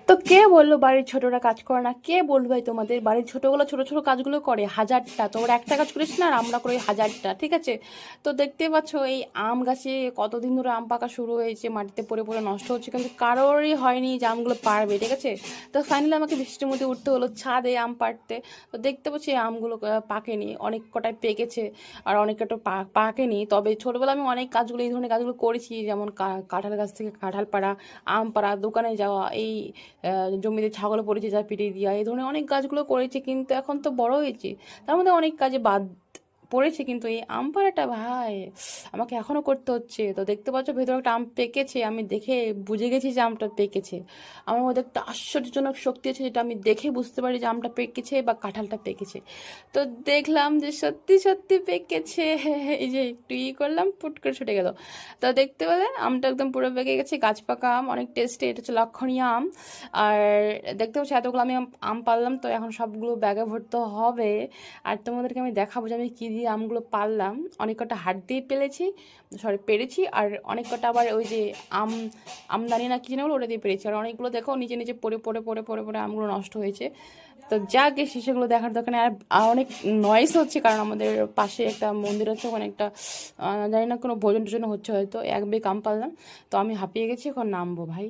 তো কে বললো বাড়ির ছোটরা কাজ করে না? কে বললো ভাই তোমাদের বাড়ির ছোটগুলো ছোট ছোট কাজগুলো করে হাজারটা, তোমরা একটা কাজ করিস না আর আমরা করি হাজারটা, ঠিক আছে? তো দেখতে পাচ্ছ এই আম গাছে কতদিন ধরে আম পাকা শুরু হয়েছে, মাটিতে পড়ে পড়ে নষ্ট হচ্ছে, কিন্তু কারোরই হয়নি যে আমগুলো পারবে, ঠিক আছে? তো ফাইনালি আমাকে বৃষ্টির মধ্যে উঠতে হলো ছাদে আম পাড়তে। তো দেখতে পাচ্ছি এই আমগুলো পাকেনি, অনেক কটায় পেকেছে আর অনেক কটা পাকেনি। তবে ছোটবেলা আমি অনেক কাজগুলো এই ধরনের কাজগুলো করেছি, যেমন কাঁঠাল গাছ থেকে কাঁঠাল পাড়া, আম পাড়া, দোকানে যাওয়া, এই জমিতে ছাগল পড়েছে যা পিটিয়ে দিয়া, এই ধরনের অনেক কাজগুলো করেছি, কিন্তু এখন তো বড় হয়েছি, তার মধ্যে অনেক কাজে বাদ পড়েছে, কিন্তু এই আম পাড়াটা ভাই আমাকে এখনো করতে হচ্ছে। তো দেখতে পাচ্ছ ভেতরে একটা আম পেকেছে, আমি দেখে বুঝে গেছি যে আমটা পেকেছে। আমার মধ্যে একটা আশ্চর্যজনক শক্তি আছে, যেটা আমি দেখে বুঝতে পারি যে আমটা পেকেছে বা কাঁঠালটা পেকেছে। তো দেখলাম যে সত্যি সত্যি পেকেছে। এই যে একটু করলাম, পুট করে ছুটে গেল। তো দেখতে পেলে আমটা একদম পুরো পেকে গেছে, গাছ পাকা আম, অনেক টেস্টি, এটা হচ্ছে লক্ষণীয় আম। আর দেখতে পাচ্ছি এতগুলো আমি আম পারলাম, তো এখন সবগুলো ব্যাগে ভরতে হবে। আর তোমাদেরকে আমি দেখাবো যে আমি কী দিয়ে আমগুলো পারলাম। অনেক কটা হাত দিয়ে পেরেছি, আর অনেক কটা আবার ওই যে আম আমদানি না কি যেন বলো, ওটা দিয়ে পেরেছি। আর অনেকগুলো দেখো নিচে নিচে পড়ে পড়ে পড়ে পড়ে পড়ে আমগুলো নষ্ট হয়েছে। তো যাকে সেগুলো দেখার দোকানে আর অনেক নয়েস হচ্ছে, কারণ আমাদের পাশে একটা মন্দির আছে, ওখানে একটা জানি না কোনো ভোজন টোজন হচ্ছে, হয়তো এক বেগ আম পারলাম। তো আমি হাঁপিয়ে গেছি, এখন নামবো ভাই।